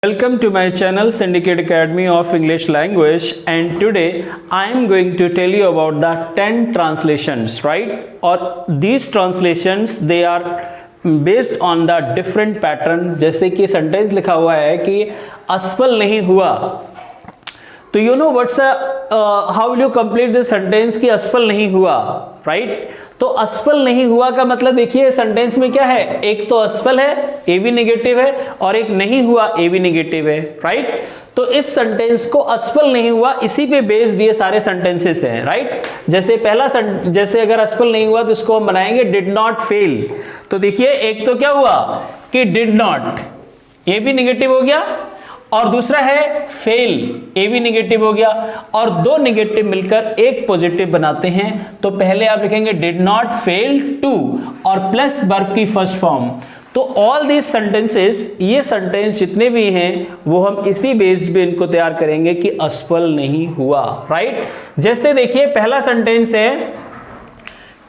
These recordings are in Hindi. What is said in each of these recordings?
Welcome to my channel Syndicate Academy of English Language, and today I am going to tell you about the 10 translations, right? Or these translations they are based on the different pattern. जैसे कि सेंटेंस लिखा हुआ है कि असफल नहीं हुआ, तो you know what's how will you complete this sentence कि असफल नहीं हुआ, राइट? तो असफल नहीं हुआ का मतलब देखिए सेंटेंस में क्या है, एक तो असफल है ए भी नेगेटिव है और एक नहीं हुआ ए भी नेगेटिव है, राइट? तो इस सेंटेंस को असफल नहीं हुआ इसी पे बेस्ड ये सारे सेंटेंसेस हैं, राइट? जैसे पहला जैसे अगर असफल नहीं हुआ तो इसको हम बनाएंगे डिड नॉट फेल। तो देखिए एक तो क्या हुआ कि डिड नॉट ए भी नेगेटिव हो गया और दूसरा है फेल ए भी नेगेटिव हो गया और दो नेगेटिव मिलकर एक पॉजिटिव बनाते हैं। तो पहले आप लिखेंगे डिड नॉट फेल टू और प्लस वर्ब की फर्स्ट फॉर्म। तो ऑल दीज सेंटेंसेस, ये सेंटेंस जितने भी हैं वो हम इसी बेस्ड पे इनको तैयार करेंगे कि असफल नहीं हुआ, राइट? जैसे देखिए पहला सेंटेंस है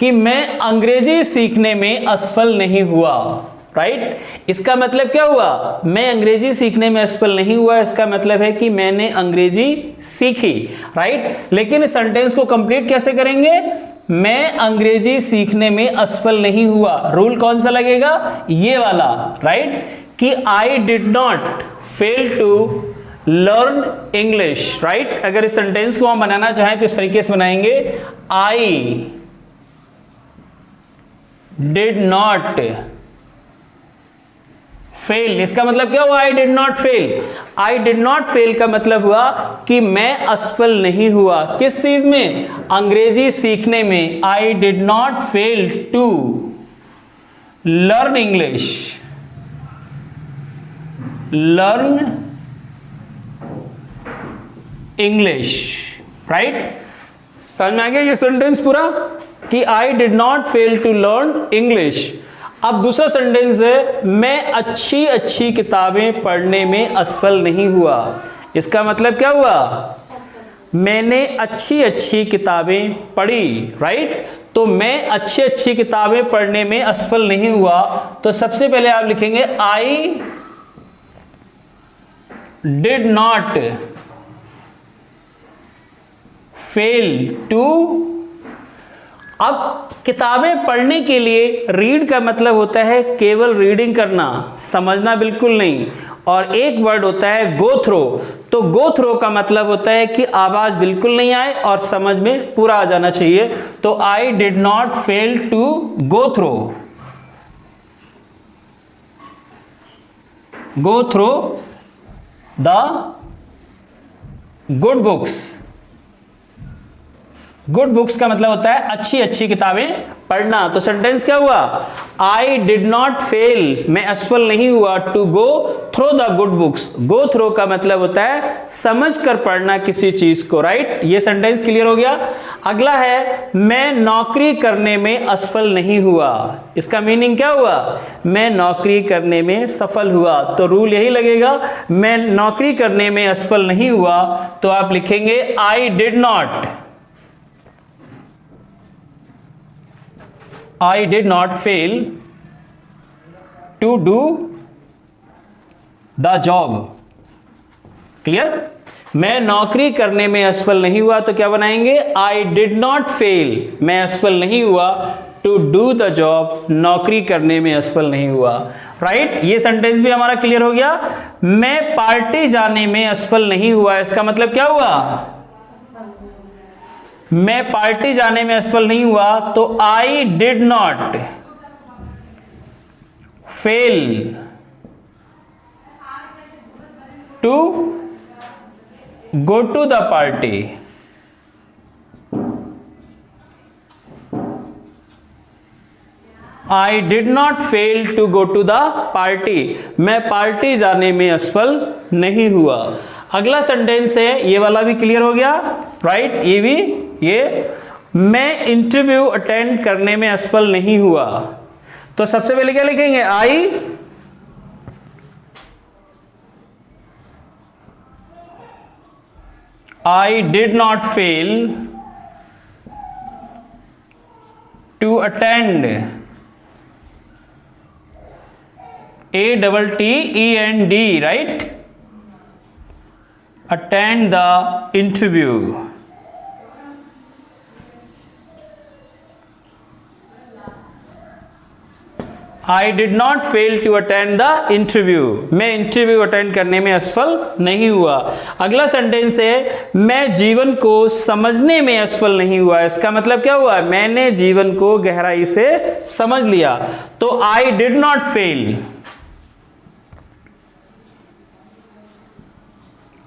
कि मैं अंग्रेजी सीखने में असफल नहीं हुआ, राइट? इसका मतलब क्या हुआ, मैं अंग्रेजी सीखने में असफल नहीं हुआ, इसका मतलब है कि मैंने अंग्रेजी सीखी, राइट? लेकिन इस सेंटेंस को कंप्लीट कैसे करेंगे, मैं अंग्रेजी सीखने में असफल नहीं हुआ। रूल कौन सा लगेगा, ये वाला, राइट? कि I did not fail to learn English, right? अगर इस सेंटेंस को हम बनाना चाहें तो इस तरीके से बनाएंगे, आई डिड नॉट फेल। इसका मतलब क्या हुआ, आई did not fail. I did not fail का मतलब हुआ कि मैं असफल नहीं हुआ किस चीज में, अंग्रेजी सीखने में। I did not fail to learn English, learn English, right? समझ में आ गया ये सेंटेंस पूरा कि I did not fail to learn English. अब दूसरा सेंटेंस है मैं अच्छी अच्छी किताबें पढ़ने में असफल नहीं हुआ। इसका मतलब क्या हुआ, मैंने अच्छी अच्छी किताबें पढ़ी, राइट? तो मैं अच्छी अच्छी किताबें पढ़ने में असफल नहीं हुआ। तो सबसे पहले आप लिखेंगे I did not fail to. अब किताबें पढ़ने के लिए रीड का मतलब होता है केवल रीडिंग करना, समझना बिल्कुल नहीं। और एक वर्ड होता है गो थ्रो। तो गो थ्रो का मतलब होता है कि आवाज बिल्कुल नहीं आए और समझ में पूरा आ जाना चाहिए। तो I did not fail to go through, go through the good books. Good books का मतलब होता है अच्छी अच्छी किताबें पढ़ना। तो सेंटेंस क्या हुआ, आई डिड नॉट फेल, मैं असफल नहीं हुआ, to go through the good books. Go through का मतलब होता है समझ कर पढ़ना किसी चीज को, राइट? ये सेंटेंस क्लियर हो गया। अगला है मैं नौकरी करने में असफल नहीं हुआ। इसका मीनिंग क्या हुआ, मैं नौकरी करने में सफल हुआ। तो रूल यही लगेगा, मैं नौकरी करने में असफल नहीं हुआ। तो आप लिखेंगे I did not, I did not fail to do the job. Clear? मैं नौकरी करने में असफल नहीं हुआ तो क्या बनाएंगे, I did not fail, मैं असफल नहीं हुआ, to do the job, नौकरी करने में असफल नहीं हुआ, राइट? ये सेंटेंस भी हमारा क्लियर हो गया। मैं पार्टी जाने में असफल नहीं हुआ। इसका मतलब क्या हुआ, मैं पार्टी जाने में असफल नहीं हुआ। तो I did not fail to go to the party. I did not fail to go to the party, मैं पार्टी जाने में असफल नहीं हुआ। अगला सेंटेंस है, ये वाला भी क्लियर हो गया, राइट? ये भी, ये मैं इंटरव्यू अटेंड करने में असफल नहीं हुआ। तो सबसे पहले क्या लिखेंगे, I did not fail to attend, ATTEND, right? attend the interview. I did not fail to attend the interview. मैं इंटरव्यू अटेंड करने में असफल नहीं हुआ. अगला सेंटेंस है मैं जीवन को समझने में असफल नहीं हुआ. इसका मतलब क्या हुआ? मैंने जीवन को गहराई से समझ लिया. तो I did not fail.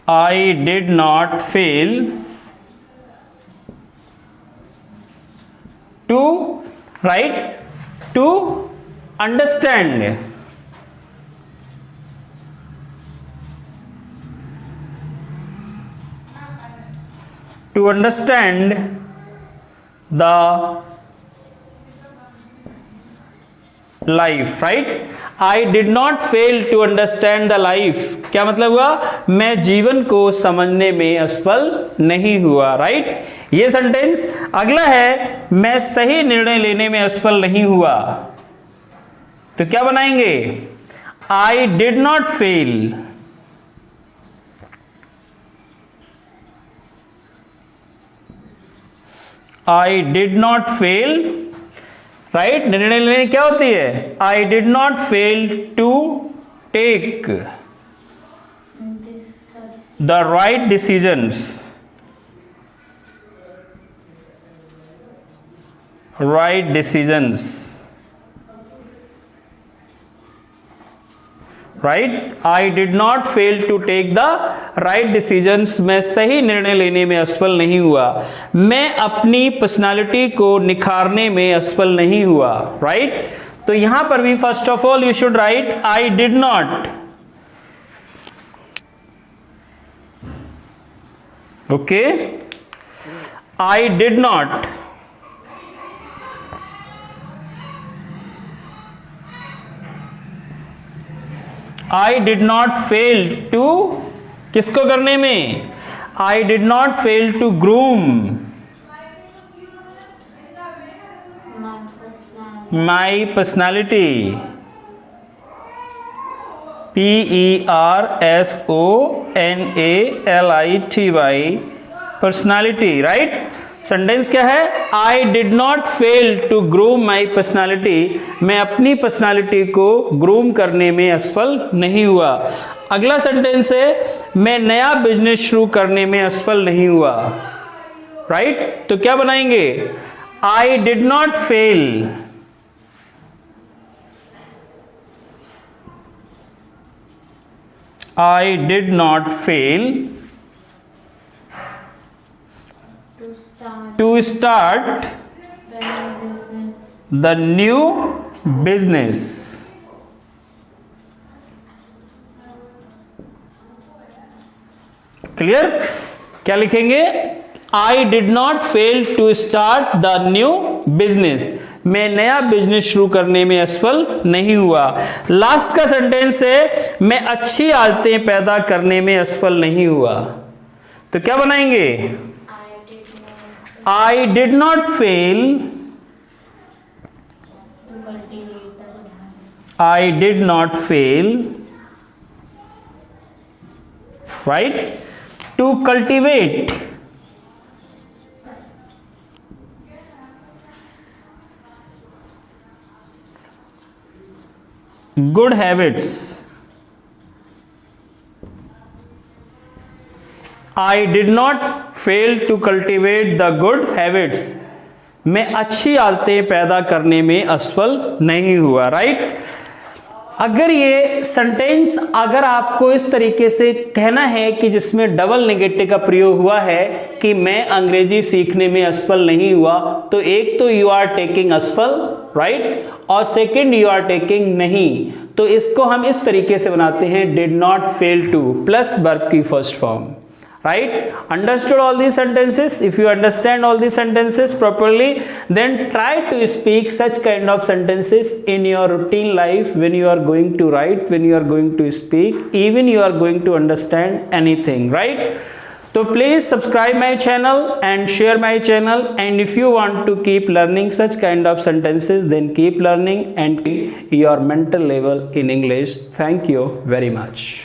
I did not fail to, right, to understand. To understand the life, right? I did not fail to understand the life. क्या मतलब हुआ? मैं जीवन को समझने में असफल नहीं हुआ, राइट? ये सेंटेंस. अगला है मैं सही निर्णय लेने में असफल नहीं हुआ. तो क्या बनाएंगे? I did not fail. I did not fail, right? निर्णय लेने क्या होती है? I did not fail to take the right decisions. Right decisions. Right? I did not fail to take the right decisions. मैं सही निर्णय लेने में असफल नहीं हुआ. मैं अपनी पर्सनालिटी को निखारने में असफल नहीं हुआ. राइट? तो यहां पर भी first of all you should write I did not. Okay? I did not. I did not fail to, किसको करने में? I did not fail to groom my personality. personality, personality, right? Sentence क्या है? I did not fail to groom my personality. मैं अपनी पर्सनालिटी को ग्रूम करने में असफल नहीं हुआ. अगला सेंटेंस है मैं नया बिजनेस शुरू करने में असफल नहीं हुआ. राइट? तो क्या बनाएंगे? I did not fail. I did not fail to start the new business. Clear? क्या लिखेंगे? I did not fail to start the new business. मैं नया बिजनेस शुरू करने में असफल नहीं हुआ. लास्ट का सेंटेंस है मैं अच्छी आदतें पैदा करने में असफल नहीं हुआ. तो क्या बनाएंगे? I did not fail. I did not fail, right, to cultivate good habits. I did not fail to cultivate the good habits. मैं अच्छी आदतें पैदा करने में असफल नहीं हुआ. राइट? अगर ये सेंटेंस अगर आपको इस तरीके से कहना है कि जिसमें डबल नेगेटिव का प्रयोग हुआ है कि मैं अंग्रेजी सीखने में असफल नहीं हुआ, तो एक तो यू आर टेकिंग असफल, राइट, और सेकंड यू आर टेकिंग नहीं. तो इसको हम इस तरीके से बनाते हैं did not fail to plus verb की first form. Right? Understood all these sentences? If you understand all these sentences properly, then try to speak such kind of sentences in your routine life when you are going to write, when you are going to speak, even you are going to understand anything, right? So please subscribe my channel and share my channel, and if you want to keep learning such kind of sentences, then keep learning and keep your mental level in English. Thank you very much.